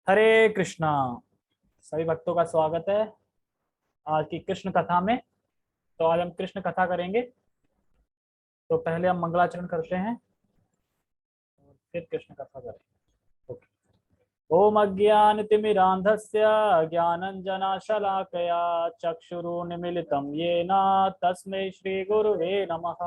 हरे कृष्णा। सभी भक्तों का स्वागत है आज की कृष्ण कथा में। तो आज हम कृष्ण कथा करेंगे। तो पहले हम मंगलाचरण करते हैं और फिर कृष्ण कथा करेंगे। ओके। ओम अज्ञानतिमिरान्धस्य ज्ञानञ्जनशलाकया चक्षुरुन्मीलितं येन तस्मै श्रीगुरुवे नमः।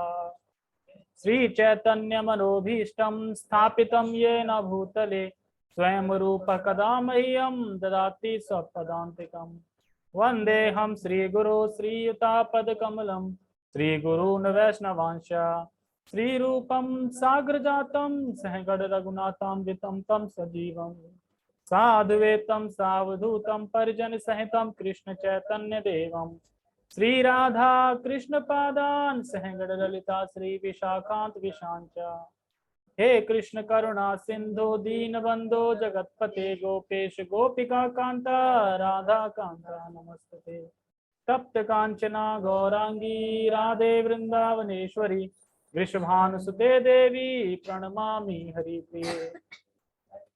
श्रीचैतन्यमनोभीष्टं स्थापितं येन भूतले स्वयं रूपः कदा मह्यं ददाति स्वपदान्तिकम्। वन्देऽहं श्रीगुरो श्रीयुतापदकमलं श्रीगुरून् वैष्णवांश्च श्रीरूपं साग्रजातं सहगणरघुनाथान्वितं तं सजीवम् साधुवेतं सावधूतं परिजनसहितं कृष्णचैतन्यदेवम् श्रीराधा कृष्णपादान् सहगणललिता श्रीविशाखान्त विशांच। हे कृष्ण करुणा सिंधु दीनबंधो जगतपते गोपेश गोपिका कांता राधा कांता नमस्ते। तप्त कांचना गौरांगी राधे वृंदावनेश्वरी वृषभानुसुते देवी प्रणमामि हरिप्रिये।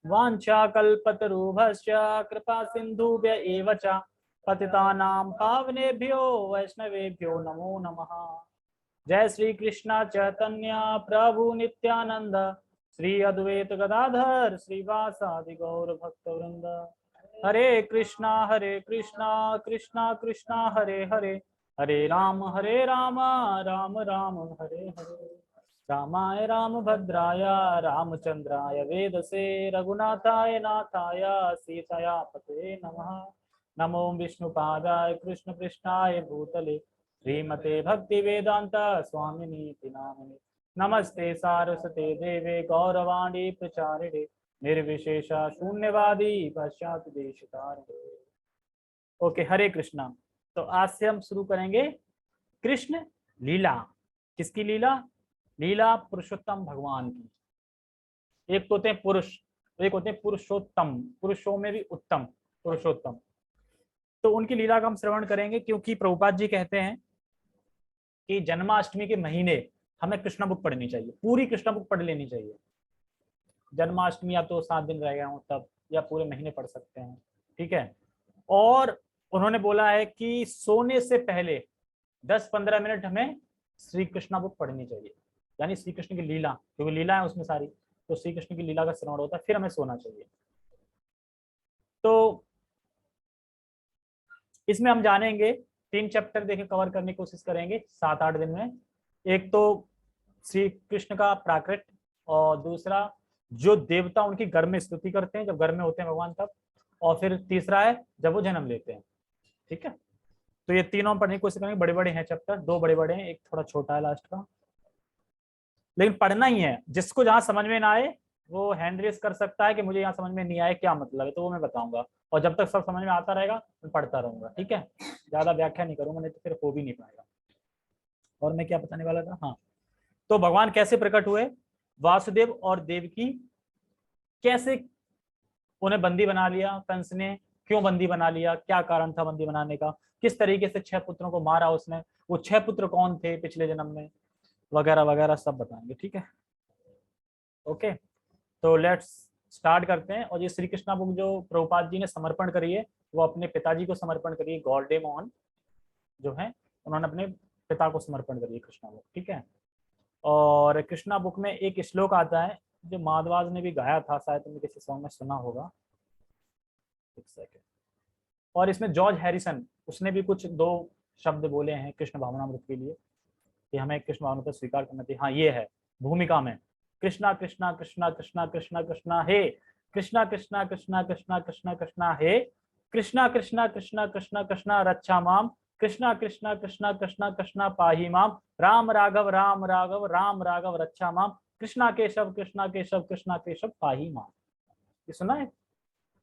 वाञ्छाकल्पतरुभ्यश्च कृपा सिन्धुभ्य एव च पतितानां पावनेभ्यो वैष्णवेभ्यो नमो नमः। जय श्री कृष्ण चैतन्य प्रभु नित्यानंद श्री अद्वैत गदाधर श्रीवासादि गौर भक्त वृंद। हरे कृष्णा कृष्णा कृष्णा हरे हरे हरे राम राम राम हरे हरे। रामाय रामभद्राय रामचंद्राय वेदसे रघुनाथाय नाथाय सीताया पते नमः। नमो विष्णुपादाय कृष्ण पृष्ठाय भूतले श्रीमते भक्ति वेदांत स्वामिनी नामिने। नमस्ते सारस्वते देवे गौरवाणी प्रचारिणे निर्विशेष शून्यवादी पश्चात देशतारिणे। ओके, हरे कृष्णा। तो आज से हम शुरू करेंगे कृष्ण लीला। किसकी लीला? लीला पुरुषोत्तम भगवान की। एक तो होते हैं पुरुष, एक होते हैं पुरुषोत्तम, पुरुषों में भी उत्तम पुरुषोत्तम। तो उनकी लीला का हम श्रवण करेंगे, क्योंकि प्रभुपाद जी कहते हैं कि जन्माष्टमी के महीने हमें कृष्ण बुक पढ़नी चाहिए, पूरी कृष्ण बुक पढ़ लेनी चाहिए। जन्माष्टमी या तो 7 दिन रह गए हों तब, या पूरे महीने पढ़ सकते हैं, ठीक है। और उन्होंने बोला है कि सोने से पहले 10-15 मिनट हमें श्री कृष्ण बुक पढ़नी चाहिए, यानी श्री कृष्ण की लीला, क्योंकि लीला है उसमें सारी, तो श्री कृष्ण की लीला का श्रवण होता है, फिर हमें सोना चाहिए। तो इसमें हम जानेंगे 3 चैप्टर देखे कवर करने की कोशिश करेंगे 7-8 दिन में। एक तो श्री कृष्ण का प्राकृत, और दूसरा जो देवता उनकी घर में स्तुति करते हैं, जब घर में होते हैं भगवान तब, और फिर तीसरा है जब वो जन्म लेते हैं, ठीक है। तो ये तीनों पढ़ने की कोशिश करेंगे। बड़े बड़े हैं चैप्टर, 2 बड़े बड़े हैं, एक थोड़ा छोटा है लास्ट का, लेकिन पढ़ना ही है। जिसको जहां समझ में ना आए वो हैंड रेस कर सकता है कि मुझे यहाँ समझ में नहीं आए क्या मतलब है, तो वो मैं बताऊंगा। और जब तक सब समझ में आता रहेगा मैं पढ़ता रहूंगा, ठीक है। ज्यादा व्याख्या नहीं करूंगा, नहीं तो फिर हो भी नहीं पाएगा। और मैं क्या बताने वाला था, हाँ। तो भगवान कैसे प्रकट हुए, वासुदेव और देवकी कैसे उन्हें बंदी बना लिया कंस ने, क्यों बंदी बना लिया, क्या कारण था बंदी बनाने का, किस तरीके से 6 पुत्रों को मारा उसने, वो 6 पुत्र कौन थे पिछले जन्म में, वगैरह वगैरह सब बताएंगे, ठीक है। ओके, तो लेट्स स्टार्ट करते हैं। और ये श्री कृष्णा बुक जो प्रभुपाद जी ने समर्पण करी है, वो अपने पिताजी को समर्पण करी है, गौरडे मोहन जो है, उन्होंने अपने पिता को समर्पण करी है कृष्णा बुक, ठीक है। और कृष्णा बुक में एक श्लोक आता है जो माधवाज ने भी गाया था, शायद तुमने किसी सॉन्ग में सुना होगा, एक सेकेंड। और इसमें जॉर्ज हैरिसन, उसने भी कुछ 2 शब्द बोले हैं कृष्ण भावनामृत के लिए, कि हमें कृष्ण भावनामृत स्वीकार करना चाहिए। हाँ, ये है भूमिका में, कृष्णा कृष्णा कृष्णा कृष्णा कृष्णा कृष्णा हे कृष्णा कृष्णा कृष्णा कृष्णा कृष्णा कृष्णा हे कृष्णा कृष्णा कृष्णा कृष्णा कृष्णा रक्षा माम कृष्णा कृष्णा कृष्णा कृष्णा कृष्णा पाही माम राम राघव राम राघव राम राघव रक्षा माम कृष्णा केशव कृष्णा केशव पाही माम। ये सुना है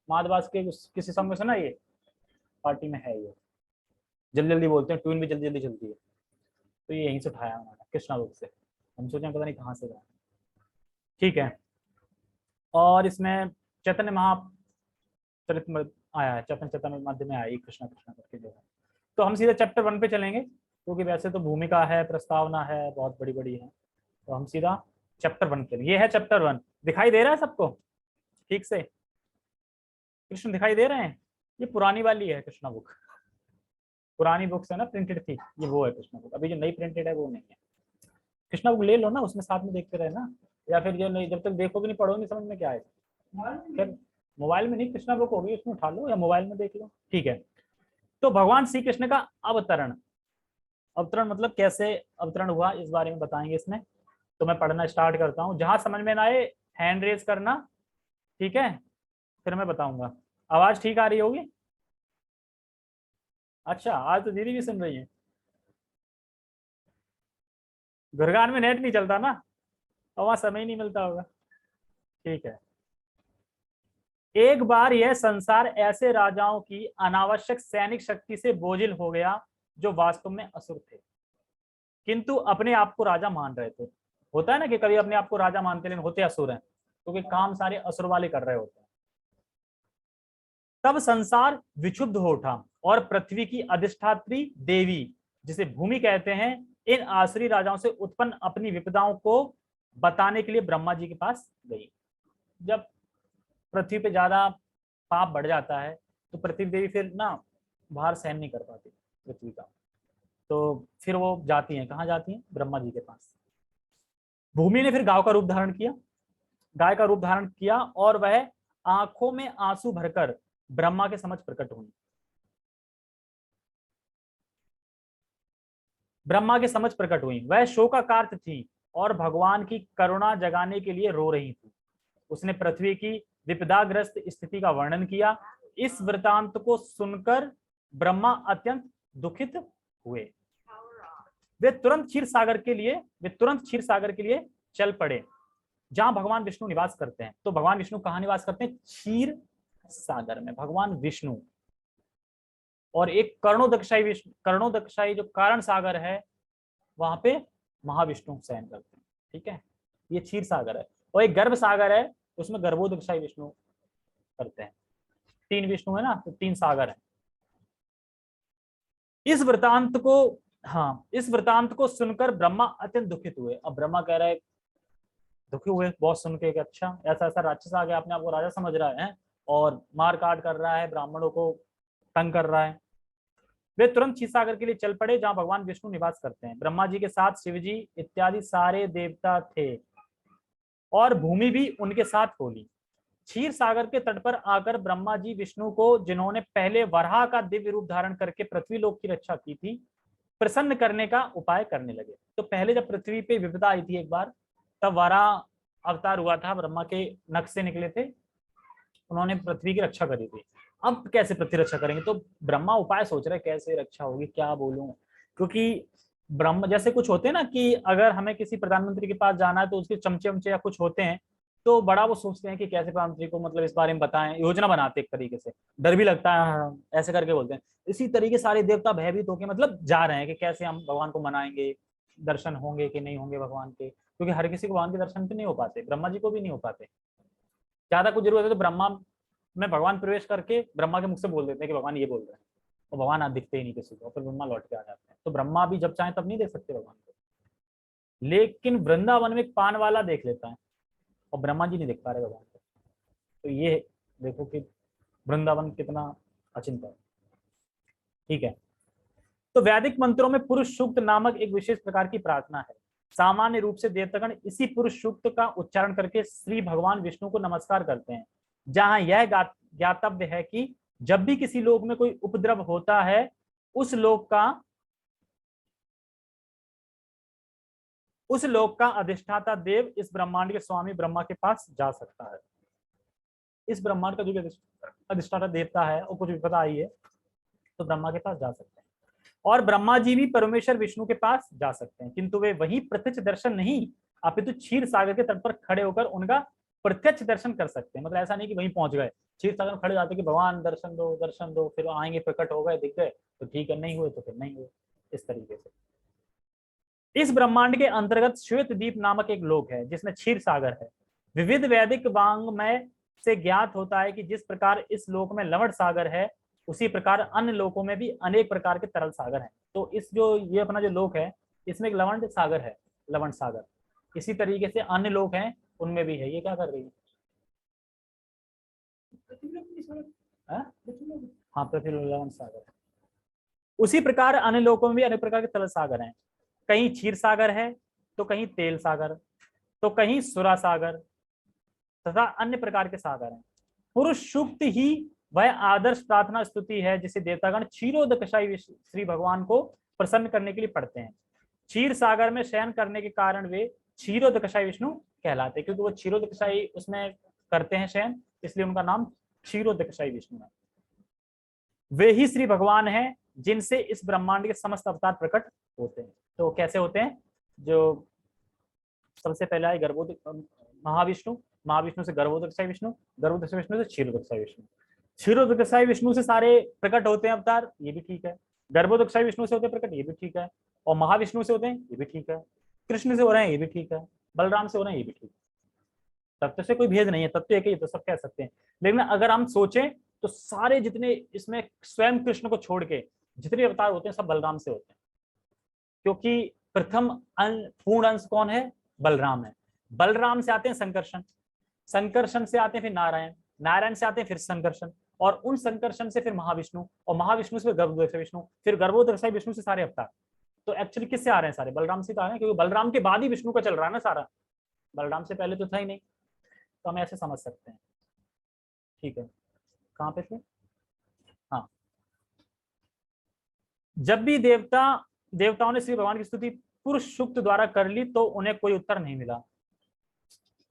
माधवास के किसी सॉन्ग में, सुना है ये? पार्टी में है ये, जल्दी जल्दी बोलते हैं, ट्यून भी जल्दी जल्दी चलती है। तो ये यहीं से उठाया उन्होंने कृष्णा बुक से, हम सोचे पता नहीं कहाँ से गया, ठीक है। और इसमें चैतन्य महाचरित आया है, चैतन्य चैतन्य मध्य में आया कृष्णा कृष्णा करके जो है। तो हम सीधा चैप्टर 1 पे चलेंगे, क्योंकि वैसे तो भूमिका है, प्रस्तावना है, बहुत बड़ी बड़ी है, तो हम सीधा चैप्टर 1 पे, ये है चैप्टर 1। दिखाई दे रहा है सबको ठीक से? कृष्ण दिखाई दे रहे हैं? ये पुरानी वाली है कृष्णा बुक, पुरानी बुक्स है ना, प्रिंटेड थी, ये वो है कृष्णा बुक। अभी जो नई प्रिंटेड है वो नहीं है। कृष्णा बुक ले लो ना, उसमें साथ में देखते रहे ना, या फिर जो नहीं, जब तक देखोगे नहीं पढ़ोगे नहीं समझ में क्या आएगा। फिर मोबाइल में नहीं, कृष्णा बुक होगी उसमें उठा लो या मोबाइल में देख लो, ठीक है। तो भगवान श्री कृष्ण का अवतरण, अवतरण मतलब कैसे अवतरण हुआ इस बारे में बताएंगे इसमें। तो मैं पढ़ना स्टार्ट करता हूँ, जहां समझ में ना आए हैंड रेज करना, ठीक है, फिर मैं बताऊंगा। आवाज ठीक आ रही होगी? अच्छा, आज तो दीदी भी सुन रही है। गुरगान में नेट नहीं चलता ना, और वहां समय ही नहीं मिलता होगा, ठीक है। एक बार यह संसार ऐसे राजाओं की अनावश्यक सैनिक शक्ति से बोझिल हो गया जो वास्तव में असुर थे, किंतु अपने आप को राजा मान रहे थे। होता है ना कि कभी अपने आप को राजा मानते लेकिन होते असुर हैं, क्योंकि काम सारे असुर वाले कर रहे होते हैं। तब संसार विक्षुब्ध हो उठा और पृथ्वी की अधिष्ठात्री देवी, जिसे भूमि कहते हैं, इन आसुरी राजाओं से उत्पन्न अपनी विपदाओं को बताने के लिए ब्रह्मा जी के पास गई। जब पृथ्वी पे ज्यादा पाप बढ़ जाता है तो पृथ्वी देवी फिर ना बाहर सहन नहीं कर पाती पृथ्वी का, तो फिर वो जाती हैं, कहाँ जाती हैं? ब्रह्मा जी के पास। भूमि ने फिर गाय का रूप धारण किया, गाय का रूप धारण किया और वह आंखों में आंसू भरकर ब्रह्मा के समक्ष प्रकट हुई। ब्रह्मा के समक्ष प्रकट हुई, वह शोकाकार्त थी और भगवान की करुणा जगाने के लिए रो रही थी। उसने पृथ्वी की विपदाग्रस्त स्थिति का वर्णन किया। इस वृतांत को सुनकर ब्रह्मा अत्यंत दुखित हुए। वे तुरंत क्षीर सागर के लिए चल पड़े, जहां भगवान विष्णु निवास करते हैं। तो भगवान विष्णु कहाँ निवास करते हैं? क्षीर सागर में भगवान विष्णु। और एक कर्णोदक्षाई जो कारण सागर है, वहां पे महाविष्णु शयन करते हैं, ठीक है। ये क्षीर सागर है। और एक गर्भ सागर है, उसमें गर्भोदक्षाई विष्णु करते हैं। 3 विष्णु है ना, तो 3 सागर है। इस वृतांत को इस वृतांत को सुनकर ब्रह्मा अत्यंत दुखित हुए। अब ब्रह्मा कह रहे, दुखी हुए बहुत सुन के कि अच्छा ऐसा ऐसा राक्षस आ गया, अपने आप को राजा समझ रहा है और मार काट कर रहा है, ब्राह्मणों को तंग कर रहा है। वे तुरंत क्षीर सागर के लिए चल पड़े, जहां भगवान विष्णु निवास करते हैं। ब्रह्मा जी के साथ शिवजी इत्यादि सारे देवता थे और भूमि भी उनके साथ बोली। क्षीर सागर के तट पर आकर ब्रह्मा जी विष्णु को, जिन्होंने पहले वराह का दिव्य रूप धारण करके पृथ्वी लोक की रक्षा की थी, प्रसन्न करने का उपाय करने लगे। तो पहले जब पृथ्वी पे विपदा आई थी एक बार, तब वराह अवतार हुआ था, ब्रह्मा के नख से निकले थे, उन्होंने पृथ्वी की रक्षा करी थी। अब कैसे पृथ्वी रक्षा करेंगे? तो ब्रह्मा उपाय सोच रहे कैसे रक्षा होगी, क्या बोलूं, क्योंकि ब्रह्म जैसे कुछ होते हैं ना कि अगर हमें किसी प्रधानमंत्री के पास जाना है तो उसके चमचे वमचे या कुछ होते हैं, तो बड़ा वो सोचते हैं कि कैसे प्रधानमंत्री को मतलब इस बारे में बताएं, योजना बनाते एक तरीके से, डर भी लगता है, हाँ, ऐसे करके बोलते हैं। इसी तरीके सारे देवता भयभीत होकर मतलब जा रहे हैं कि कैसे हम भगवान को मनाएंगे, दर्शन होंगे कि नहीं होंगे भगवान के, क्योंकि हर किसी को भगवान के दर्शन भी नहीं हो पाते, ब्रह्मा जी को भी नहीं हो पाते। ज्यादा कुछ जरूरत है तो ब्रह्मा में भगवान प्रवेश करके ब्रह्मा के मुख से बोल देते हैं कि भगवान ये बोल रहे हैं, और भगवान आप दिखते ही नहीं किसी को, फिर ब्रह्मा लौट के आ जाते हैं। तो ब्रह्मा भी जब चाहे तब नहीं देख सकते भगवान को, लेकिन वृंदावन में एक पान वाला देख लेता है और ब्रह्मा जी नहीं देख पा रहे भगवान को। तो ये देखो कि वृंदावन कितना अचिंत्य है, ठीक है। तो वैदिक मंत्रों में पुरुष सूक्त नामक एक विशेष प्रकार की प्रार्थना है। सामान्य रूप से देवतागण इसी पुरुष सूक्त का उच्चारण करके श्री भगवान विष्णु को नमस्कार करते हैं, जहां यह ज्ञातव्य है कि जब भी किसी लोक में कोई उपद्रव होता है, उस लोक का अधिष्ठाता देव इस ब्रह्मांड के स्वामी ब्रह्मा के पास जा सकता है। इस ब्रह्मांड का जो अधिष्ठाता देवता है और कुछ विपदा आई है तो ब्रह्मा के पास जा सकते हैं। और ब्रह्मा जी भी परमेश्वर विष्णु के पास जा सकते हैं, किंतु वे वही प्रत्यक्ष दर्शन नहीं, अपितु क्षीर सागर के तट पर खड़े होकर उनका प्रत्यक्ष दर्शन कर सकते हैं। मतलब ऐसा नहीं कि वहीं पहुंच गए, क्षीर सागर में खड़े जाते कि भगवान दर्शन दो, फिर आएंगे, प्रकट हो गए, दिख गए तो ठीक है, नहीं हुए तो फिर नहीं हुए, इस तरीके से। इस ब्रह्मांड के अंतर्गत श्वेत द्वीप नामक एक लोक है जिसमें क्षीर सागर है। विविध वैदिक वांग्मय से ज्ञात होता है कि जिस प्रकार इस लोक में लवण सागर है, उसी प्रकार अन्य लोकों में भी अनेक प्रकार के तरल सागर हैं। तो इस जो ये अपना जो लोक है, इसमें एक लवण सागर है, लवण सागर। इसी तरीके से अन्य लोक हैं, उनमें भी है। ये क्या कर रही है? हाँ पृथ्वी लवण सागर है। उसी प्रकार अन्य लोकों में भी अनेक प्रकार के तल सागर हैं। कहीं क्षीर सागर है, तो कहीं तेल सागर, तो कहीं सुरा सागर तथा अन्य प्रकार के सागर हैं। पुरुष सूक्त ही वह आदर्श प्रार्थना स्तुति है जिसे देवतागण क्षीरोदकशाई श्री भगवान को प्रसन्न करने के लिए पढ़ते हैं। क्षीर सागर में शयन करने के कारण वे क्षीरोदकशाई विष्णु कहलाते हैं, क्योंकि वो क्षीरोदकशाई उसमें करते हैं शयन, इसलिए उनका नाम क्षीरोदकशाई विष्णु है। वे ही श्री भगवान हैं जिनसे इस ब्रह्मांड के समस्त अवतार प्रकट होते हैं। तो कैसे होते हैं? जो सबसे पहला है गर्भोद महाविष्णु, महाविष्णु से गर्भोदकशाई विष्णु, गर्भोदकशाई विष्णु से क्षीरोदकशाई विष्णु, क्षीरोदकशाई विष्णु से सारे प्रकट होते हैं अवतार, ये भी ठीक है। गर्भोदकशाई विष्णु से होते हैं प्रकट, ये भी ठीक है। और महाविष्णु से होते हैं, ये भी ठीक है। कृष्ण से हो रहे हैं, ये भी ठीक है। बलराम से हो रहे हैं, ये भी ठीक है। तत्व से कोई भेद नहीं है, तत्व एक ही तो सब कह सकते हैं। लेकिन अगर हम सोचें तो सारे जितने इसमें स्वयं कृष्ण को छोड़ के जितने अवतार होते हैं सब बलराम से होते हैं, क्योंकि प्रथम पूर्ण अंश कौन है? बलराम है। बलराम से आते हैं संकर्षण, संकर्षण से आते हैं फिर नारायण, नारायण से आते हैं फिर संकर्षण, और उन संकर्षण से फिर महाविष्णु, और महाविष्णु से फिर गर्भोदकशाई विष्णु, फिर गर्भोदकशाई विष्णु से सारे अवतार। तो एक्चुअली किससे आ रहे हैं? सारे बलराम से तो आ रहे हैं, क्योंकि बलराम के बाद ही विष्णु का चल रहा है ना सारा, बलराम से पहले तो था ही नहीं। तो हम ऐसे समझ सकते हैं। ठीक है, कहाँ पे थे? हाँ, जब भी देवताओं ने श्री भगवान की स्तुति पुरुष सूक्त द्वारा कर ली तो उन्हें कोई उत्तर नहीं मिला।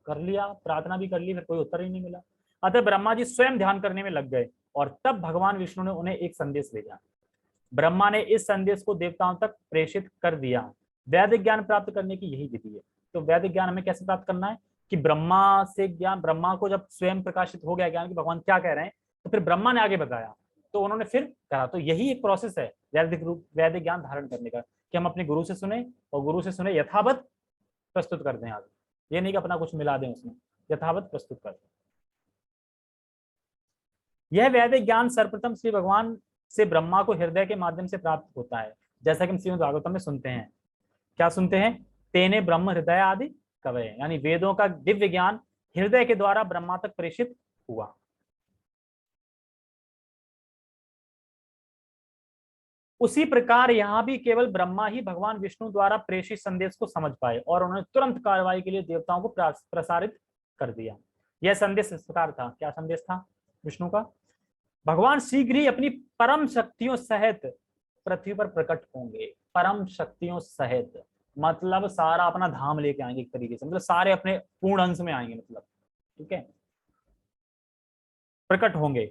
कर लिया, प्रार्थना भी कर ली, फिर कोई उत्तर ही नहीं मिला। अतः ब्रह्मा जी स्वयं ध्यान करने में लग गए और तब भगवान विष्णु ने उन्हें एक संदेश भेजा। ब्रह्मा ने इस संदेश को देवताओं तक प्रेषित कर दिया। वैदिक ज्ञान प्राप्त करने की यही विधि है। तो वैदिक ज्ञान हमें कैसे प्राप्त करना है? कि ब्रह्मा से ज्ञान, ब्रह्मा को जब स्वयं प्रकाशित हो गया ज्ञान कि भगवान क्या कह रहे हैं, तो फिर ब्रह्मा ने आगे बताया, तो उन्होंने फिर कहा। तो यही एक प्रोसेस है वैदिक ज्ञान धारण करने का, कि हम अपने गुरु से सुने, और गुरु से सुने यथावत प्रस्तुत कर दें आगे। ये नहीं कि अपना कुछ मिला दें उसमें, यथावत प्रस्तुत कर दें। यह वैदिक ज्ञान सर्वप्रथम श्री भगवान से ब्रह्मा को हृदय के माध्यम से प्राप्त होता है, जैसा कि हम श्रीमद् भागवतम में सुनते हैं। क्या सुनते हैं? तेने ब्रह्म हृदय आदि कवये, यानी वेदों का दिव्य ज्ञान हृदय के द्वारा ब्रह्मा तक प्रेषित हुआ। उसी प्रकार यहाँ भी केवल ब्रह्मा ही भगवान विष्णु द्वारा प्रेषित संदेश को समझ पाए और उन्होंने तुरंत कार्रवाई के लिए देवताओं को प्रसारित कर दिया। यह संदेश इस प्रकार था। क्या संदेश था विष्णु का? भगवान शीघ्र ही अपनी परम शक्तियों सहित पृथ्वी पर प्रकट होंगे। परम शक्तियों सहित मतलब सारा अपना धाम लेके आएंगे एक तरीके से, मतलब सारे अपने पूर्ण अंश में आएंगे, मतलब ठीक है, प्रकट होंगे।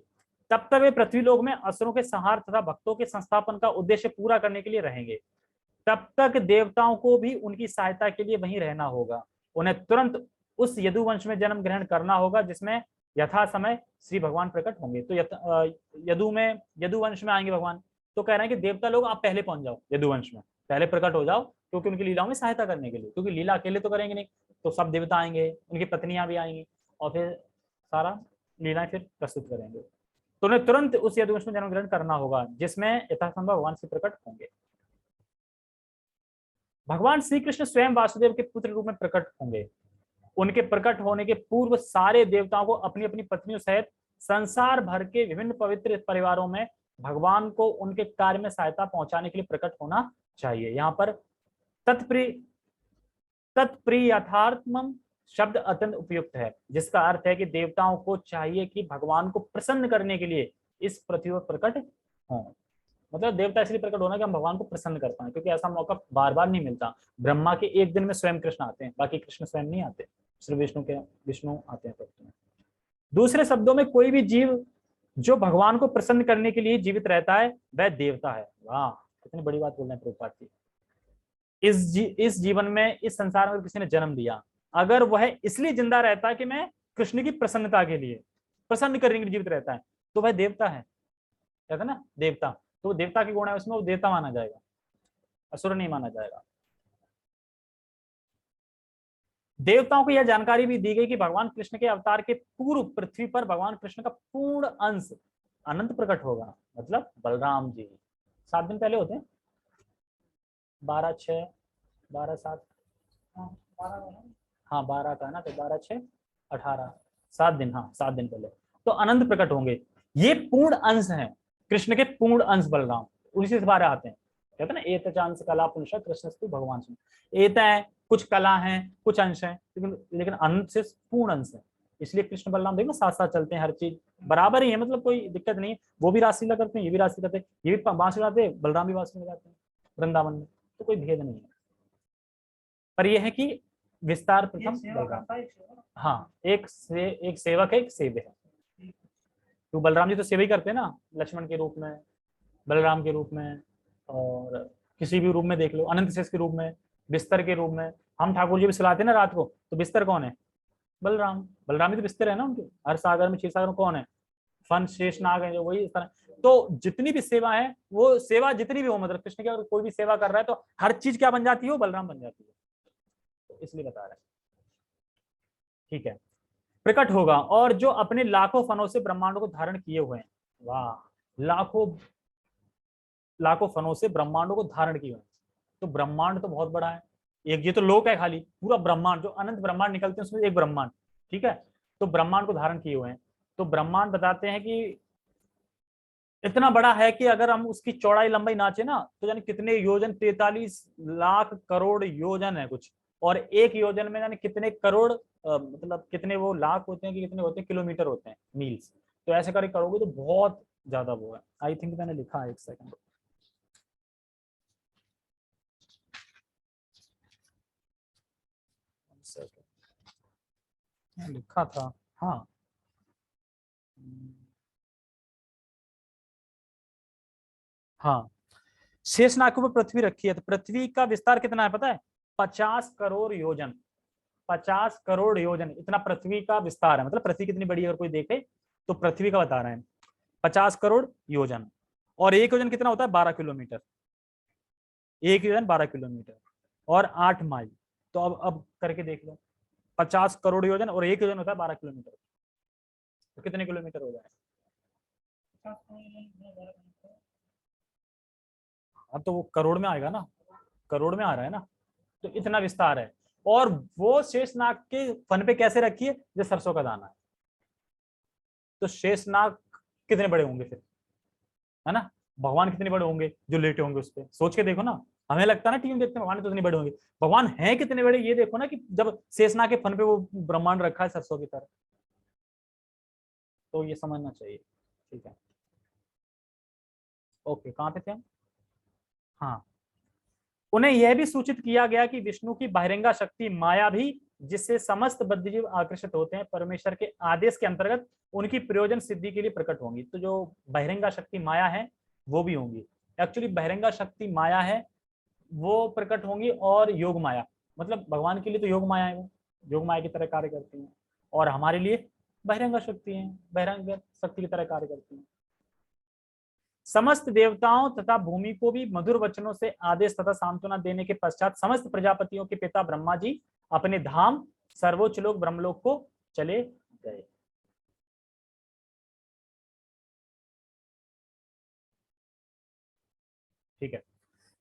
तब तक वे पृथ्वी लोक में असुरों के संहार तथा भक्तों के संस्थापन का उद्देश्य पूरा करने के लिए रहेंगे। तब तक देवताओं को भी उनकी सहायता के लिए वहीं रहना होगा। उन्हें तुरंत उस यदुवंश में जन्म ग्रहण करना होगा जिसमें यथा समय श्री भगवान प्रकट होंगे। तो यदुवंश में आएंगे भगवान। तो कह रहे हैं कि देवता लोग आप पहले पहुंच जाओ, यदुवंश में पहले प्रकट हो जाओ, क्योंकि उनकी लीलाओं में सहायता करने के लिए, क्योंकि लीला अकेले तो करेंगे नहीं, तो सब देवता आएंगे, उनकी पत्नियां भी आएंगी, और फिर सारा लीलाएं फिर प्रस्तुत करेंगे। तो उन्हें तुरंत उस यदुवंश में जन्म ग्रहण करना होगा जिसमें यथासंभव भगवान से प्रकट होंगे। भगवान श्री कृष्ण स्वयं वासुदेव के पुत्र रूप में प्रकट होंगे। उनके प्रकट होने के पूर्व सारे देवताओं को अपनी अपनी पत्नियों सहित संसार भर के विभिन्न पवित्र परिवारों में भगवान को उनके कार्य में सहायता पहुंचाने के लिए प्रकट होना चाहिए। यहाँ पर तत्प्रियथार्थम शब्द अत्यंत उपयुक्त है, जिसका अर्थ है कि देवताओं को चाहिए कि भगवान को प्रसन्न करने के लिए इस पृथ्वी पर प्रकट हों। मतलब देवता इसलिए प्रकट होना कि हम भगवान को प्रसन्न कर पाए, क्योंकि ऐसा मौका बार बार नहीं मिलता। ब्रह्मा के एक दिन में स्वयं कृष्ण आते हैं, बाकी कृष्ण स्वयं नहीं आते, सिर्फ विष्णु आते हैं पृथ्वी में। दूसरे शब्दों में कोई भी जीव जो भगवान को प्रसन्न करने के लिए जीवित रहता है वह देवता है। वाह, कितनी बड़ी बात बोल रहे हैं प्रभुपाद जी। इस जीवन में, इस संसार में किसी ने जन्म दिया, अगर वह इसलिए जिंदा रहता है कि मैं कृष्ण की प्रसन्नता के लिए, प्रसन्न करने के लिए जीवित रहता है, तो वह देवता है। कहते ना देवता, तो देवता की गुण है उसमें, वो देवता माना जाएगा, असुर नहीं माना जाएगा। देवताओं को यह जानकारी भी दी गई कि भगवान कृष्ण के अवतार के पूर्व पृथ्वी पर भगवान कृष्ण का पूर्ण अंश अनंत प्रकट होगा। मतलब बलराम जी 7 दिन पहले होते हैं, 12/6, 12/7, हाँ 12 का ना, तो 12/6, 18, 7 दिन, हाँ 7 दिन पहले तो अनंत प्रकट होंगे। ये पूर्ण अंश है, कृष्ण के पूर्ण अंश बलराम, उसी से बारे आते हैं। कहते हैं ना एत चांस कला पुरुष कृष्णस्तु भगवान सुन। एत है, कुछ कला है, कुछ अंश है, लेकिन अंश से पूर्ण अंश है। इसलिए कृष्ण बलराम देखो साथ साथ चलते हैं, हर चीज बराबर ही है, मतलब कोई दिक्कत नहीं है। वो भी रासलीला करते हैं, ये भी रासलीला करते हैं, ये भी बांसुरी बजाते हैं, बलराम भी बांसुरी बजाते हैं वृंदावन में, तो कोई भेद नहीं है। पर यह है कि विस्तार प्रथम बलराम। हाँ, एक सेवक है, एक सेव्य है। तो बलराम जी तो सेवा ही करते हैं ना, लक्ष्मण के रूप में, बलराम के रूप में, और किसी भी रूप में देख लो, अनंत शेष के रूप में, बिस्तर के रूप में। हम ठाकुर जी भी सुलाते हैं ना रात को, तो बिस्तर कौन है? बलराम। बलराम ही तो बिस्तर है ना उनके, हर सागर में, क्षीर सागर में कौन है? फन शेष नाग है जो, वही इस तरह। तो जितनी भी सेवा है, वो सेवा जितनी भी हो, मतलब कृष्ण की अगर कोई भी सेवा कर रहा है तो हर चीज क्या बन जाती है? वो बलराम बन जाती है। तो इसलिए बता रहे हैं। ठीक है। प्रकट होगा और जो अपने लाखों फनों से ब्रह्मांडों को धारण किए हुए हैं। वाह, लाखों लाखों फनों से ब्रह्मांडों को धारण किए हुए हैं। तो ब्रह्मांड तो बहुत बड़ा है, एक ये तो लोक है खाली, पूरा ब्रह्मांड जो अनंत ब्रह्मांड निकलते हैं उसमें एक ब्रह्मांड। ठीक है, तो ब्रह्मांड को धारण किए हुए हैं। तो ब्रह्मांड बताते हैं कि इतना बड़ा है कि अगर हम उसकी चौड़ाई लंबाई नाचे ना, तो यानी कितने योजन, 43 लाख करोड़ योजन है कुछ। और एक योजन में यानी कितने करोड़, मतलब कितने वो लाख होते हैं कि कितने होते हैं किलोमीटर होते हैं, मील्स। तो ऐसे करके करोगे तो बहुत ज्यादा वो है। आई थिंक मैंने लिखा है, एक सेकंड, लिखा था। हाँ, हाँ, शेषनाग के ऊपर पृथ्वी रखी है, तो पृथ्वी का विस्तार कितना है पता है? 50 करोड़ योजन। 50 करोड़ योजन इतना पृथ्वी का विस्तार है। मतलब पृथ्वी कितनी बड़ी है अगर कोई देखे, तो पृथ्वी का बता रहे हैं 50 करोड़ योजन। और एक योजन कितना होता है? 12 किलोमीटर। एक योजन 12 किलोमीटर और 8 माइल। तो अब करके देख लो, 50 करोड़ योजन और एक योजन होता है 12 किलोमीटर, तो कितने किलोमीटर हो जाए? अब तो वो करोड़ में आएगा ना, करोड़ में आ रहा है ना। तो इतना विस्तार है। और वो शेषनाग के फन पे कैसे रखी है? जैसे सरसों का दाना है। तो शेषनाग कितने बड़े होंगे फिर, है ना? भगवान कितने बड़े होंगे जो लेटे होंगे उस पर, सोच के देखो ना। हमें लगता है ना टीवी में देखते हैं भगवान तो इतने बड़े होंगे, भगवान है कितने बड़े ये देखो ना, कि जब शेषनाग के फन पे वो ब्रह्मांड रखा है सरसों की तरह। तो ये समझना चाहिए। ठीक है, ओके, कहाँ पे थे हम? हाँ, उन्हें यह भी सूचित किया गया कि विष्णु की बहिरंगा शक्ति माया भी, जिससे समस्त बद्धजीव आकर्षित होते हैं, परमेश्वर के आदेश के अंतर्गत उनकी प्रयोजन सिद्धि के लिए प्रकट होंगी। तो जो बहिरंगा शक्ति माया है वो भी होंगी। एक्चुअली बहिरंगा शक्ति माया है, वो प्रकट होंगी। और योग माया, मतलब भगवान के लिए तो योग माया है, वो योग माया की तरह कार्य करती है। और हमारे लिए बहिरंगा शक्ति है, बहिरंग शक्ति की तरह कार्य करती है। समस्त देवताओं तथा भूमि को भी मधुर वचनों से आदेश तथा सांत्वना देने के पश्चात समस्त प्रजापतियों के पिता ब्रह्मा जी अपने धाम सर्वोच्च लोक ब्रह्मलोक को चले गए। ठीक है।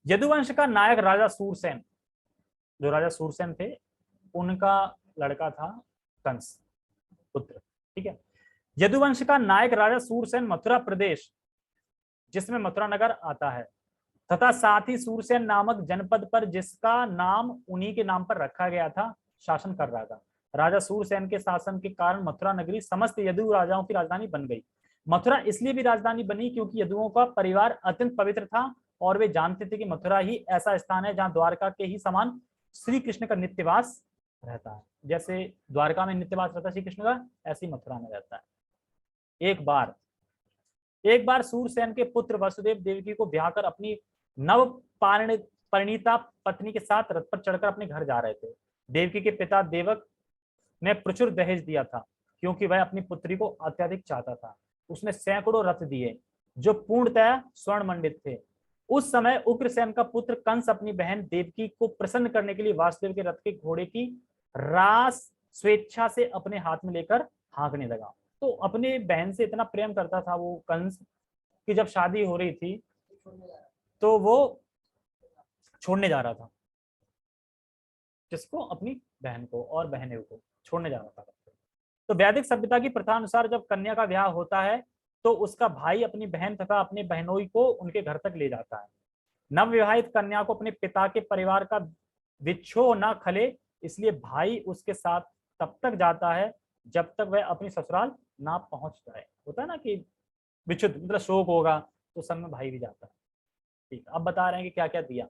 यदुवंश का नायक राजा सूरसेन, जो राजा सूरसेन थे, उनका लड़का था कंस पुत्र। ठीक है। यदुवंश का नायक राजा सूरसेन मथुरा प्रदेश, जिसमें मथुरा नगर आता है, तथा साथ ही सूरसेन नामक जनपद पर, जिसका नाम उन्हीं के नाम पर रखा गया था, शासन कर रहा था। राजा सूरसेन के शासन के कारण मथुरा नगरी समस्त यदु राजाओं की राजधानी बन गई। मथुरा इसलिए भी राजधानी बनी क्योंकि यदुओं का परिवार अत्यंत पवित्र था और वे जानते थे कि मथुरा ही ऐसा स्थान है जहां द्वारका के ही समान श्री कृष्ण का नित्यवास रहता है। जैसे द्वारका में नित्यवास रहता है श्री कृष्ण का, ऐसे ही मथुरा में रहता है। एक बार सूरसेन के पुत्र वसुदेव देवकी को ब्याह कर अपनी नव परिणीता पत्नी के साथ रथ पर चढ़कर अपने घर जा रहे थे। देवकी के पिता देवक ने प्रचुर दहेज दिया था, क्योंकि वह अपनी पुत्री को अत्यधिक चाहता था। उसने सैकड़ों रथ दिए जो पूर्णतः स्वर्ण मंडित थे। उस समय उग्रसेन का पुत्र कंस अपनी बहन देवकी को प्रसन्न करने के लिए वासुदेव के रथ के घोड़े की रास स्वेच्छा से अपने हाथ में लेकर हाँकने लगा। तो अपने बहन से इतना प्रेम करता था वो कंस, कि जब शादी हो रही थी तो वो छोड़ने जा रहा था। किसको? अपनी बहन को और बहनों को छोड़ने जा रहा था। तो वैदिक सभ्यता की प्रथा अनुसार जब कन्या का ब्याह होता है तो उसका भाई अपनी बहन तथा अपने बहनोई को उनके घर तक ले जाता है। नवविवाहित कन्या को अपने पिता के परिवार का विच्छोह न खले, इसलिए भाई उसके साथ तब तक जाता है जब तक वह अपनी ससुराल ना पहुंच जाए। होता है ना कि विच्छुद मतलब शोक होगा, तो सब में भाई भी जाता है। ठीक, अब बता रहे हैं कि क्या क्या दिया।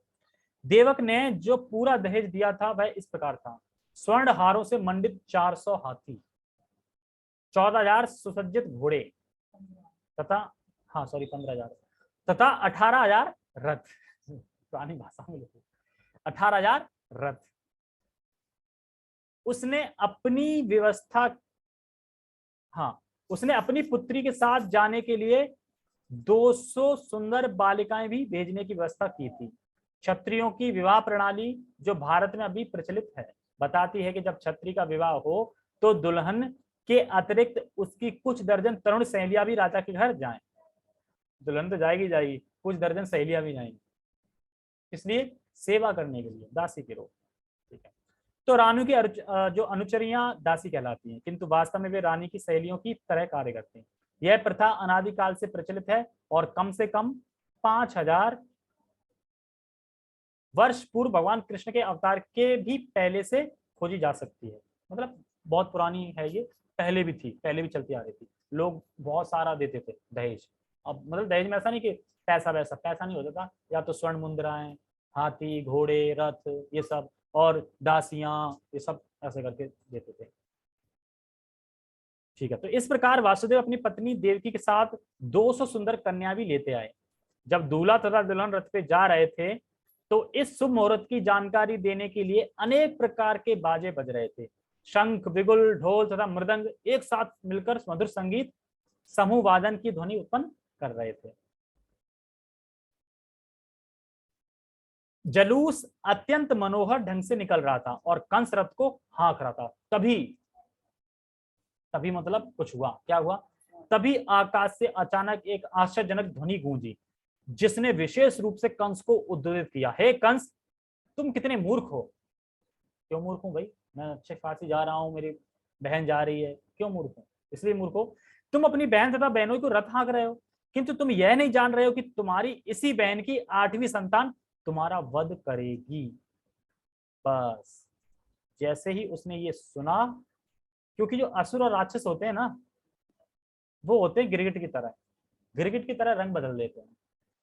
देवक ने जो पूरा दहेज दिया था वह इस प्रकार था: स्वर्ण हारों से मंडित 400 हाथी, 14,000 सुसज्जित घोड़े तथा, हाँ सॉरी 15,000 तथा 18,000 रथ। पुरानी भाषा में लिखो, 18,000 रथ। उसने अपनी व्यवस्था, हाँ उसने अपनी पुत्री के साथ जाने के लिए 200 सुंदर बालिकाएं भी भेजने की व्यवस्था की थी। क्षत्रियों की विवाह प्रणाली जो भारत में अभी प्रचलित है बताती है कि जब क्षत्रिय का विवाह हो तो दुल्हन के अतिरिक्त उसकी कुछ दर्जन तरुण सहेलियां भी राजा के घर जाएं। दुल्हन तो जाएगी जाएगी, कुछ दर्जन सहेलियां भी जाएंगी, इसलिए सेवा करने के लिए, दासी के रूप। ठीक है, तो रानी की जो अनुचरियां दासी कहलाती हैं, किंतु वास्तव में वे रानी की सहेलियों की तरह कार्य करते हैं। यह प्रथा अनादिकाल से प्रचलित है और कम से कम 5,000 वर्ष पूर्व भगवान कृष्ण के अवतार के भी पहले से खोजी जा सकती है। मतलब बहुत पुरानी है ये, पहले भी थी, पहले भी चलती आ रही थी। लोग बहुत सारा देते थे दहेज। अब मतलब दहेज में ऐसा नहीं कि पैसा वैसा, पैसा नहीं होता था, या तो स्वर्ण मुद्राएं, हाथी घोड़े रथ ये सब, और दासियां, ये सब ऐसे करके देते थे। ठीक है, तो इस प्रकार वासुदेव अपनी पत्नी देवकी के साथ 200 सुंदर कन्या भी लेते आए। जब दूल्हा तथा दुल्हन रथ पे जा रहे थे तो इस शुभ मुहूर्त की जानकारी देने के लिए अनेक प्रकार के बाजे बज रहे थे। शंख बिगुल ढोल तथा मृदंग एक साथ मिलकर मधुर संगीत समूह वादन की ध्वनि उत्पन्न कर रहे थे। जलूस अत्यंत मनोहर ढंग से निकल रहा था और कंस रथ को हाँक रहा था। तभी, तभी मतलब कुछ हुआ, क्या हुआ? तभी आकाश से अचानक एक आश्चर्यजनक ध्वनि गूंजी जिसने विशेष रूप से कंस को उद्बोधित किया। हे कंस, तुम कितने मूर्ख हो। क्यों मूर्ख हूं भाई? मैं अच्छे खासी जा रहा हूँ, मेरी बहन जा रही है, क्यों मूर्ख हूं? इसलिए मूर्ख हो, तुम अपनी बहन तथा बहनों को रथ हाँक रहे हो, किंतु तुम यह नहीं जान रहे हो कि तुम्हारी इसी बहन की 8वीं संतान तुम्हारा वध करेगी। बस जैसे ही उसने ये सुना, क्योंकि जो असुर और राक्षस होते हैं ना, वो होते हैं गिरगिट की तरह, गिरगिट की तरह रंग बदल देते हैं।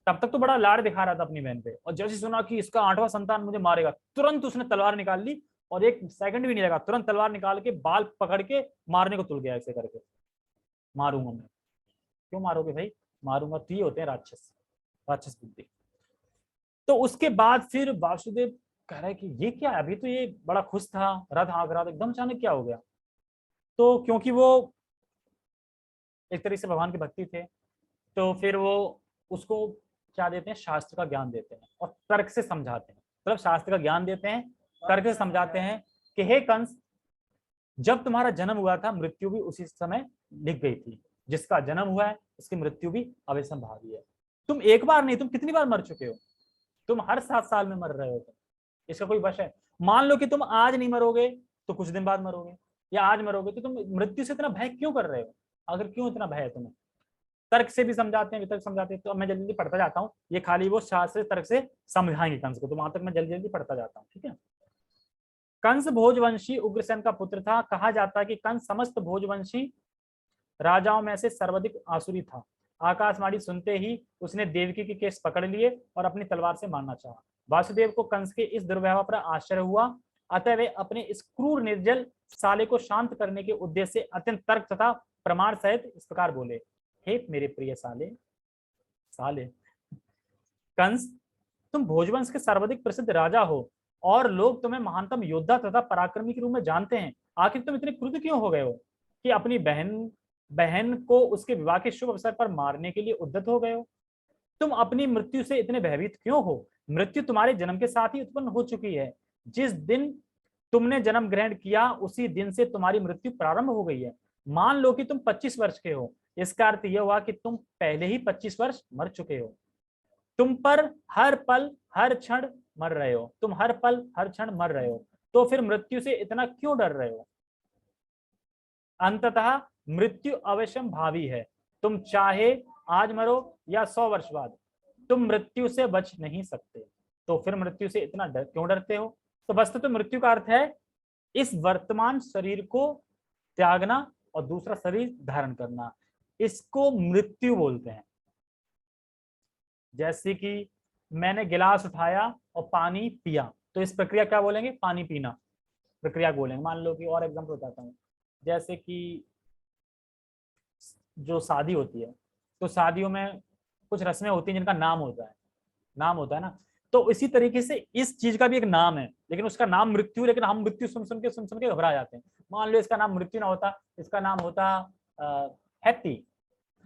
तब तक तो बड़ा लाड़ दिखा रहा था अपनी बहन पे, और जैसे सुना कि इसका 8वां संतान मुझे मारेगा, तुरंत उसने तलवार निकाल ली, और एक सेकंड भी नहीं लगा, तुरंत तलवार निकाल के बाल पकड़ के मारने को तुल गया, ऐसे करके मारूंगा मैं। क्यों मारोगे भाई? मारूंगा, तो ये होते हैं राक्षस, राक्षस बुद्धि। तो उसके बाद फिर वासुदेव कह रहा है कि ये क्या है? अभी तो ये बड़ा खुश था, रथ हाँक रहा था, एकदम अचानक क्या हो गया? तो क्योंकि वो एक तरीके से भगवान के भक्ति थे, तो फिर वो उसको क्या देते हैं? शास्त्र का ज्ञान देते हैं और तर्क से समझाते हैं। मतलब शास्त्र का ज्ञान देते हैं, तर्क से समझाते हैं कि हे कंस, जब तुम्हारा जन्म हुआ था मृत्यु भी उसी समय लिख गई थी। जिसका जन्म हुआ है उसकी मृत्यु भी अवश्यंभावी है। तुम एक बार नहीं, तुम कितनी बार मर चुके हो? तुम हर 7 साल में मर रहे हो। तुम इसका कोई वश है? मान लो कि तुम आज नहीं मरोगे तो कुछ दिन बाद मरोगे, या आज मरोगे, तो तुम मृत्यु से इतना भय क्यों कर रहे हो? अगर क्यों इतना भय है तुम्हें? तर्क से भी समझाते हैं, वितर्क समझाते हैं। तो अब मैं जल्दी जल्दी पढ़ता जाता हूँ, ये खाली वो शास्त्र तर्क से समझाएंगे कंस को, तो वहां तक मैं जल्दी जल्दी पढ़ता जाता हूँ। ठीक है, कंस भोजवंशी उग्रसेन का पुत्र था। कहा जाता है कि कंस समस्त भोजवंशी राजाओं में से सर्वाधिक आसुरी था। आकाशवाणी सुनते ही उसने देवकी के केस पकड़ लिए और अपनी तलवार से मारना चाहा। वासुदेव को कंस के इस दुर्व्यवहार पर आश्चर्य हुआ, अतः वे अपने इस क्रूर निर्जल साले को शांत करने के उद्देश्य से अत्यंत तर्क तथा प्रमाण सहित इस प्रकार बोले। हे मेरे प्रिय साले, साले कंस, तुम भोजवंश के सर्वाधिक प्रसिद्ध राजा हो और लोग तुम्हें महानतम योद्धा तथा पराक्रमी के रूप में जानते हैं। आखिर तुम इतने क्रुद्ध क्यों हो गए हो कि अपनी बहन बहन को उसके विवाह के शुभ अवसर पर मारने के लिए उद्यत हो गए हो? तुम अपनी मृत्यु से इतने भयभीत क्यों हो? मृत्यु तुम्हारे जन्म के साथ ही उत्पन्न हो चुकी है। जिस दिन तुमने जन्म ग्रहण किया उसी दिन से तुम्हारी मृत्यु प्रारंभ हो गई है। मान लो कि तुम 25 वर्ष के हो, इसका अर्थ यह हुआ कि तुम पहले ही 25 वर्ष मर चुके हो। तुम पर हर पल हर क्षण मर रहे हो, तुम हर पल हर क्षण मर रहे हो, तो फिर मृत्यु से इतना क्यों डर रहे हो? अंततः मृत्यु अवश्यम भावी है, तुम चाहे आज मरो या 100 वर्ष बाद, तुम मृत्यु से बच नहीं सकते। तो फिर मृत्यु से इतना क्यों डरते हो? तो वस्तु तो मृत्यु का अर्थ है इस वर्तमान शरीर को त्यागना और दूसरा शरीर धारण करना, इसको मृत्यु बोलते हैं। जैसे कि मैंने गिलास उठाया और पानी पिया, तो इस प्रक्रिया क्या बोलेंगे? पानी पीना प्रक्रिया बोलेंगे। मान लो कि और एग्जांपल बताता हूँ, जैसे कि जो शादी होती है, तो शादियों में कुछ रस्में होती हैं जिनका नाम होता है ना। तो इसी तरीके से इस चीज का भी एक नाम है, लेकिन उसका नाम मृत्यु, लेकिन हम मृत्यु सुन सुन के घबरा जाते हैं। मान लो इसका नाम मृत्यु ना होता, इसका नाम होता हैप्पी,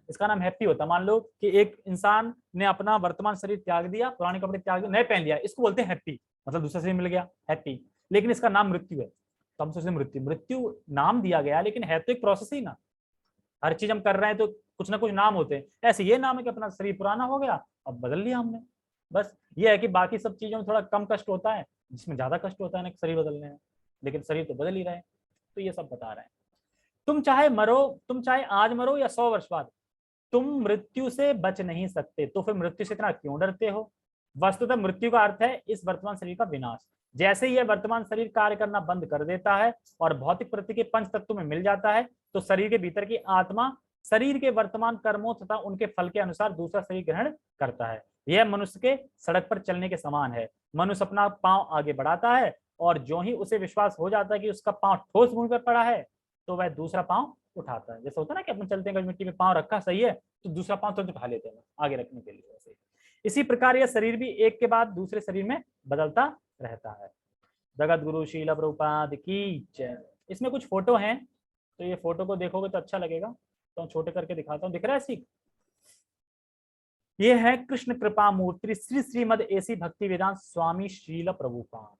इसका नाम हैप्पी होता। मान लो कि एक इंसान ने अपना वर्तमान शरीर त्याग दिया, पुराने कपड़े त्याग दिए, नए पहन लिया, इसको बोलते हैं हैप्पी, मतलब दूसरा शरीर मिल गया, हैप्पी। लेकिन इसका नाम मृत्यु है, तो हम सोचते मृत्यु मृत्यु नाम दिया गया, लेकिन है तो एक प्रोसेस ही ना। हर चीज हम कर रहे हैं तो कुछ ना कुछ नाम होते हैं। ऐसे ये नाम है कि अपना शरीर पुराना हो गया, अब बदल लिया हमने, बस। ये है कि बाकी सब चीजों में थोड़ा कम कष्ट होता है, जिसमें ज्यादा कष्ट होता है ना शरीर बदलने में, लेकिन शरीर तो बदल ही रहे हैं। तो ये सब बता रहे हैं। तुम चाहे आज मरो या 100 वर्ष बाद, तुम मृत्यु से बच नहीं सकते। तो फिर मृत्यु से इतना क्यों डरते हो? वस्तुतः मृत्यु का अर्थ है इस वर्तमान शरीर का विनाश। जैसे ही यह वर्तमान शरीर कार्य करना बंद कर देता है और भौतिक प्रकृति के पंच तत्व में मिल जाता है, तो शरीर के भीतर की आत्मा शरीर के वर्तमान कर्मों तथा उनके फल के अनुसार दूसरा शरीर ग्रहण करता है। यह मनुष्य के सड़क पर चलने के समान है। मनुष्य अपना पांव आगे बढ़ाता है और जो ही उसे विश्वास हो जाता है कि उसका पांव ठोस भूमि पर पड़ा है, तो वह दूसरा पांव उठाता है। जैसे होता है ना कि अपन चलते हैं, मिट्टी में पांव रखा सही है, तो दूसरा पांव तुरंत उठा लेते हैं आगे रखने के लिए। वैसे इसी प्रकार यह शरीर भी एक के बाद दूसरे शरीर में बदलता रहता है। जगत गुरु शील प्रभुपाद की जय। इसमें कुछ फोटो हैं, तो ये फोटो को देखोगे तो अच्छा लगेगा, तो छोटे करके दिखाता हूँ। दिख रहा है सीख? ये है कृष्ण कृपा मूर्ति श्री श्रीमद एसी भक्ति वेदांत स्वामी शील प्रभुपाद,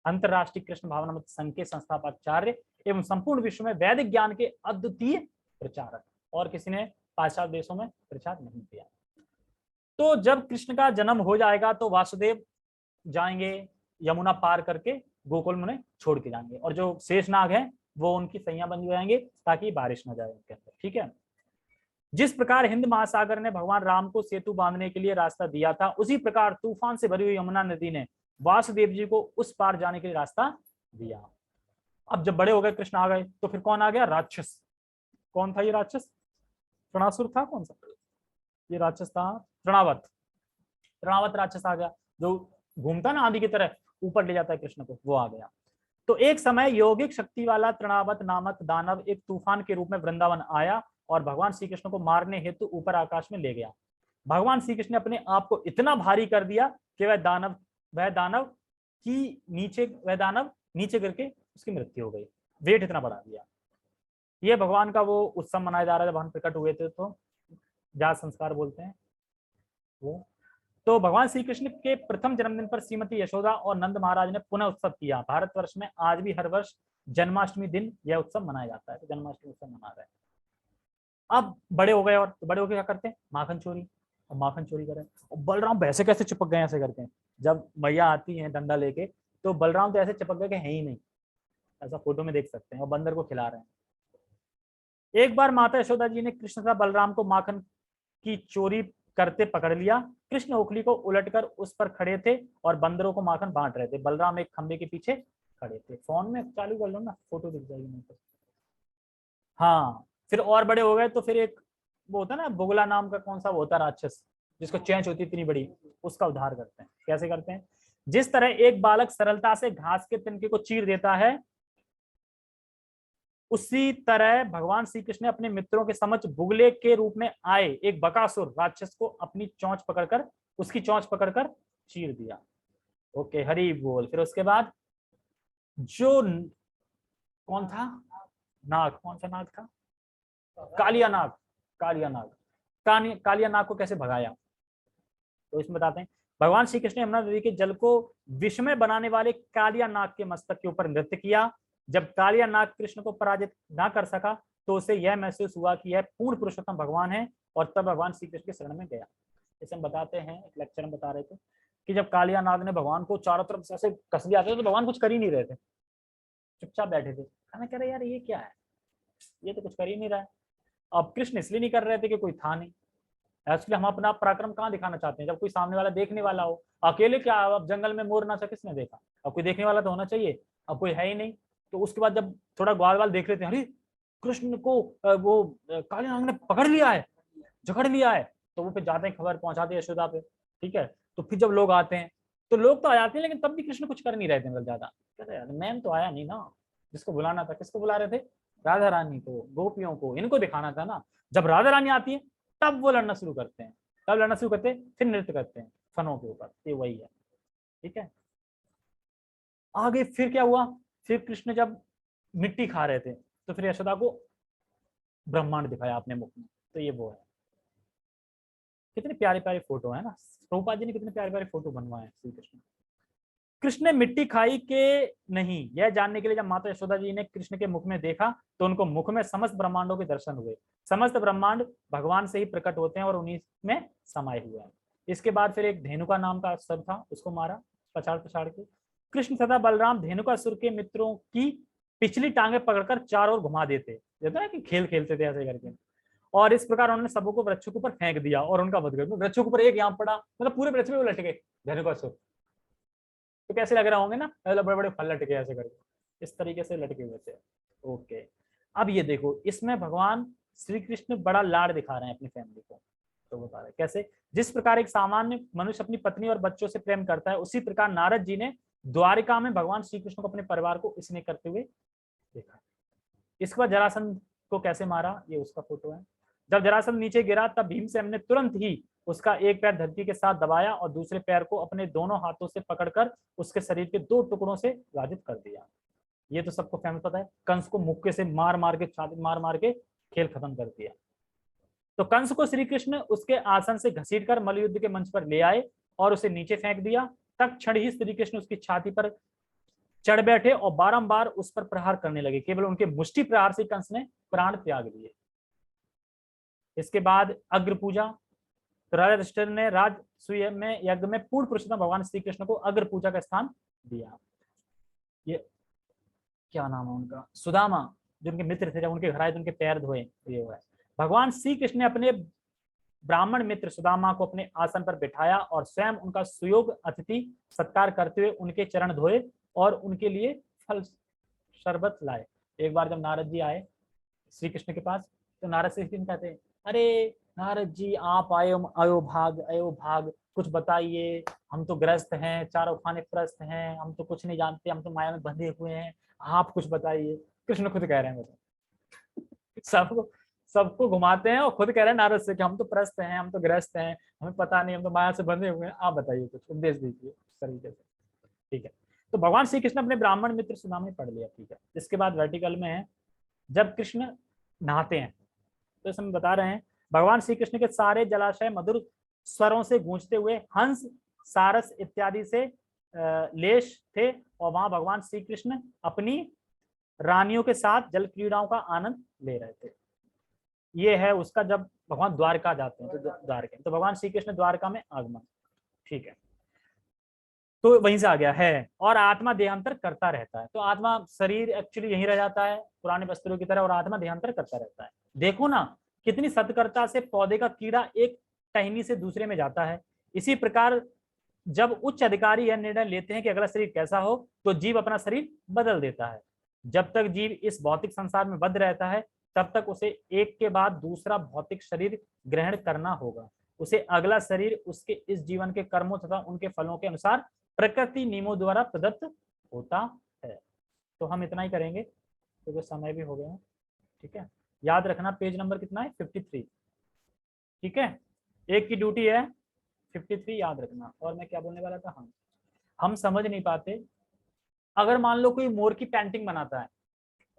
अंतरराष्ट्रीय कृष्ण भावनामृत संघ के संस्थापकाचार्य एवं संपूर्ण विश्व में वैदिक ज्ञान के अद्वितीय प्रचारक। और किसी ने पाश्चात्य देशों में प्रचार नहीं किया। तो जब कृष्ण का जन्म हो जाएगा तो वासुदेव जाएंगे यमुना पार करके गोकुल में छोड़ के जाएंगे, और जो शेषनाग है वो उनकी सैया बन जाएंगे ताकि बारिश न जाए उनके अंदर। ठीक है। जिस प्रकार हिंद महासागर ने भगवान राम को सेतु बांधने के लिए रास्ता दिया था, उसी प्रकार तूफान से भरी हुई यमुना नदी ने वासुदेव जी को उस पार जाने के लिए रास्ता दिया। अब जब बड़े हो गए, कृष्ण आ गए, तो फिर कौन आ गया? राक्षस। कौन था ये राक्षस? तृणासुर था। कौन सा ये राक्षस था? तृणावत। तृणावत राक्षस आ गया, जो घूमता ना आंधी की तरह ऊपर ले जाता है कृष्ण को, वो आ गया। तो एक समय यौगिक शक्ति वाला तृणावत नामक दानव एक तूफान के रूप में वृंदावन आया और भगवान श्री कृष्ण को मारने हेतु ऊपर आकाश में ले गया। भगवान श्री कृष्ण ने अपने आप को इतना भारी कर दिया कि वह दानव नीचे गिर के उसकी मृत्यु हो गई। वेट इतना बढ़ा दिया। ये भगवान का वो उत्सव मनाया जा रहा है, जब भगवान प्रकट हुए थे, तो जात संस्कार बोलते हैं वो। तो भगवान श्री कृष्ण के प्रथम जन्मदिन पर श्रीमती यशोदा और नंद महाराज ने पुनः उत्सव किया। भारतवर्ष में आज भी हर वर्ष जन्माष्टमी दिन यह उत्सव मनाया जाता है, तो जन्माष्टमी उत्सव मना रहे हैं। अब बड़े हो गए, और तो बड़े होकर क्या करते हैं? माखन चोरी। और माखन चोरी करें, और बलराम वैसे कैसे चिपक गए ऐसे करके। जब मैया आती है डंडा लेके, तो बलराम तो ऐसे चिपक गए कि है ही नहीं, ऐसा फोटो में देख सकते हैं, और बंदर को खिला रहे हैं। एक बार माता यशोदा जी ने कृष्ण तथा बलराम को माखन की चोरी करते पकड़ लिया। कृष्ण ओखली को उलटकर उस पर खड़े थे और बंदरों को माखन बांट रहे थे। बलराम एक खंबे के पीछे खड़े थे। फोन में चालू कर लो ना, फोटो दिख जाएगी नहीं तो। हाँ, फिर और बड़े हो गए तो फिर एक वो होता है ना, बुगला नाम का कौन सा होता राक्षस, जिसको चेंच होती इतनी बड़ी, उसका उद्धार करते हैं। कैसे करते हैं? जिस तरह एक बालक सरलता से घास के तिनके को चीर देता है, उसी तरह भगवान श्री कृष्ण ने अपने मित्रों के समक्ष बुगले के रूप में आए एक बकासुर राक्षस को अपनी उसकी चोंच पकड़कर चीर दिया। ओके, हरि बोल। फिर उसके बाद जो कौन था नाग, कौन सा नाग था? कालिया नाग। कालिया नाग को कैसे भगाया, तो इसमें बताते हैं। भगवान श्री कृष्ण ने यमुना नदी के जल को विषमय बनाने वाले कालिया नाग के मस्तक के ऊपर नृत्य किया। जब कालिया नाग कृष्ण को पराजित ना कर सका, तो उसे यह महसूस हुआ कि यह पूर्ण पुरुषोत्तम भगवान है, और तब भगवान श्री कृष्ण के शरण में गया। इसे हम बताते हैं, एक लेक्चर में बता रहे थे कि जब कालिया नाग ने भगवान को चारों तरफ से ऐसे कस दिया था, तो भगवान कुछ कर ही नहीं रहे थे, चुपचाप बैठे थे। खाना कह रहे यार ये क्या है, ये तो कुछ कर ही नहीं रहा है। अब कृष्ण इसलिए नहीं कर रहे थे कि कोई था नहीं। एक्चुअली हम अपना पराक्रम कहाँ दिखाना चाहते हैं, जब कोई सामने वाला देखने वाला हो। अकेले क्या, अब जंगल में मोर नाचा किसने देखा, अब कोई देखने वाला तो होना चाहिए, अब कोई है ही नहीं। तो उसके बाद जब थोड़ा ग्वाल वाल देख लेते हैं, अरे कृष्ण को वो काले नाग ने पकड़ लिया है, जकड़ लिया है, तो वो फिर जाते हैं खबर पहुंचाते हैं यशोदा पे। ठीक है, तो फिर जब लोग आते हैं, तो लोग तो आ जाते हैं, लेकिन तब भी कृष्ण कुछ कर नहीं रहे थे, मतलब ज्यादा कहते यार मैम तो आया नहीं ना, जिसको बुलाना था। किसको बुला रहे थे, राधा रानी को, गोपियों को, इनको दिखाना था ना। जब राधा रानी आती है तब वो लड़ना शुरू करते हैं, तब लड़ना शुरू करते हैं, फिर नृत्य करते हैं फनों के ऊपर, ये वही है। ठीक है, आगे फिर क्या हुआ, फिर कृष्ण जब मिट्टी खा रहे थे, तो फिर यशोदा को ब्रह्मांड दिखाया अपने मुख में, तो ये वो है। कितने प्यारे प्यारे फोटो है ना, प्रभुपाद जी ने कितने प्यारे प्यारे फोटो बनवाए श्री कृष्ण। कृष्ण ने मिट्टी खाई के नहीं, यह जानने के लिए जब माता यशोदा जी ने कृष्ण के मुख में देखा, तो उनको मुख में समस्त ब्रह्मांडों के दर्शन हुए। समस्त ब्रह्मांड भगवान से ही प्रकट होते हैं और उन्हीं में समाये हुए हैं। इसके बाद फिर एक धेनुका नाम का असुर था, उसको मारा पछाड़ पछाड़ के। कृष्ण तथा बलराम धेनुकासुर के मित्रों की पिछली टांगे पकड़कर चारों ओर घुमा देते, जैसा है कि खेल खेलते थे ऐसे करके, और इस प्रकार उन्होंने सबको वृक्षों के ऊपर फेंक दिया और उनका वध कर दिया। वृक्षों के ऊपर एक यहाँ पड़ा, मतलब पूरे वृक्ष में वो लट गए धेनुकासुर। तो कैसे लग रहा होंगे ना, मतलब बड़े बड़े फल लटके ऐसे करके, इस तरीके से लटके हुए थे। ओके, अब ये देखो, इसमें भगवान श्री कृष्ण बड़ा लाड़ दिखा रहे हैं अपनी फैमिली को। तो बता रहे कैसे, जिस प्रकार एक सामान्य मनुष्य अपनी पत्नी और बच्चों से प्रेम करता है, उसी प्रकार नारद जी ने द्वारिका में भगवान श्री कृष्ण को अपने परिवार को इसने करते हुए देखा। इसके बाद जरासंध को कैसे मारा, ये उसका फोटो है। जब जरासंध नीचे गिरा, तब भीमसेन ने तुरंत ही उसका एक पैर धरती के साथ दबाया और दूसरे पैर को अपने दोनों हाथों से पकड़कर उसके शरीर के 2 टुकड़ों से विभाजित कर दिया। ये तो सबको फेमस पता है, कंस को मुक्के से मार मार के, छाती मार मार के खेल खत्म कर दिया। तो कंस को श्री कृष्ण उसके आसन से घसीटकर मल्लयुद्ध के मंच पर ले आए और उसे नीचे फेंक दिया। तक क्षण ही श्री कृष्ण उसकी छाती पर चढ़ बैठे और बारंबार उस पर प्रहार करने लगे। केवल उनके मुष्टि प्रहार से कंस ने प्राण त्याग दिए। इसके बाद अग्र पूजा, तो राजा युधिष्ठिर ने राजसूय में यज्ञ में पूर्ण पुरुषोत्तम भगवान श्री कृष्ण को अग्र पूजा का स्थान दिया। ये क्या नाम है उनका, सुदामा, जो उनके मित्र थे, जब उनके घर आए तो उनके पैर धोए, ये हुआ है। भगवान श्री कृष्ण ने अपने ब्राह्मण मित्र सुदामा को अपने आसन पर बिठाया और स्वयं उनका सुयोग अतिथि सत्कार करते हुए उनके चरण धोए और उनके लिए फल शरबत लाए। एक बार जब नारद जी आए श्री कृष्ण के पास, तो नारद से कहते हैं, अरे नारद जी आप आयो भाग, कुछ बताइए, हम तो ग्रस्त हैं, चारों खाने प्रस्त हैं, हम तो कुछ नहीं जानते, हम तो माया में बंधे हुए हैं, आप कुछ बताइए। कृष्ण खुद कह रहे हैं, सबको सबको घुमाते हैं और खुद कह रहे हैं नारद से कि हम तो प्रस्त हैं, हम तो ग्रस्त हैं, हमें पता नहीं, हम तो माया से बंधे हुए हैं, आप बताइए, कुछ उपदेश दीजिए इस तरीके से। ठीक है, तो भगवान श्री कृष्ण अपने ब्राह्मण मित्र सुदामा ने पढ़ लिया। ठीक है, इसके बाद वर्टिकल में है, जब कृष्ण नहाते हैं, तो इसमें बता रहे हैं, भगवान श्री कृष्ण के सारे जलाशय मधुर स्वरों से गूंजते हुए हंस, सारस इत्यादि से लेश थे, और वहां भगवान श्री कृष्ण अपनी रानियों के साथ जल क्रीड़ाओं का आनंद ले रहे थे। ये है उसका, जब भगवान द्वारका जाते हैं, तो द्वारका, तो भगवान श्री कृष्ण द्वारका में आगमन। ठीक है, तो वहीं से आ गया है, और आत्मा देहांतर करता रहता है। तो आत्मा, शरीर एक्चुअली यहीं रह जाता है पुराने वस्त्रों की तरह, और आत्मा देहांतर करता रहता है। देखो ना कितनी सतर्कता से पौधे का कीड़ा एक टहनी से दूसरे में जाता है। इसी प्रकार जब उच्च अधिकारी यह निर्णय लेते हैं कि अगला शरीर कैसा हो, तो जीव अपना शरीर बदल देता है। जब तक जीव इस भौतिक संसार में बद्ध रहता है, तब तक उसे एक के बाद दूसरा भौतिक शरीर ग्रहण करना होगा। उसे अगला शरीर उसके इस जीवन के कर्मों तथा उनके फलों के अनुसार प्रकृति नियमों द्वारा प्रदत्त होता है। तो हम इतना ही करेंगे क्योंकि समय भी हो गया है। ठीक है, याद रखना पेज नंबर कितना है, 53। ठीक है, एक की ड्यूटी है 53 याद रखना। और मैं क्या बोलने वाला था, हम समझ नहीं पाते, अगर मान लो कोई मोर की पेंटिंग बनाता है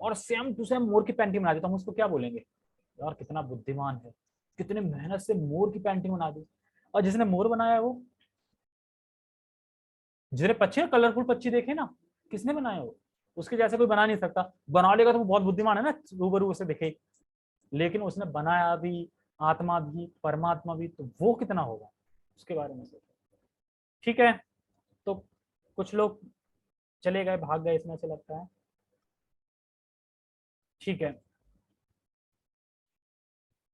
और सेम टू सेम मोर की पेंटिंग बना देता, हम उसको क्या बोलेंगे, यार कितना बुद्धिमान है, कितने मेहनत से मोर की पेंटिंग बना दी। और जिसने मोर बनाया वो, जिसने पक्षी, कलरफुल पक्षी देखे ना, किसने बनाया वो, उसके जैसे कोई बना नहीं सकता। बना लेगा तो वो बहुत बुद्धिमान है ना, रूबरू उसे दिखे, लेकिन उसने बनाया भी, आत्मा भी, परमात्मा भी, तो वो कितना होगा, उसके बारे में सोचो। ठीक है, तो कुछ लोग चले गए, भाग गए इसमें से लगता है। ठीक है,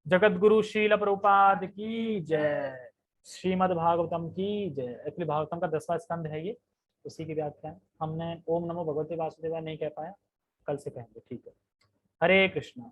जगत गुरु श्रील प्रभुपाद की जय। श्रीमद् भागवतम की जय। एक्चुअली भागवतम का 10वां स्कंद है ये, उसी की व्याख्या हमने ओम नमो भगवते वासुदेवाय नहीं कह पाया, कल से कहेंगे, ठीक है। हरे कृष्णा।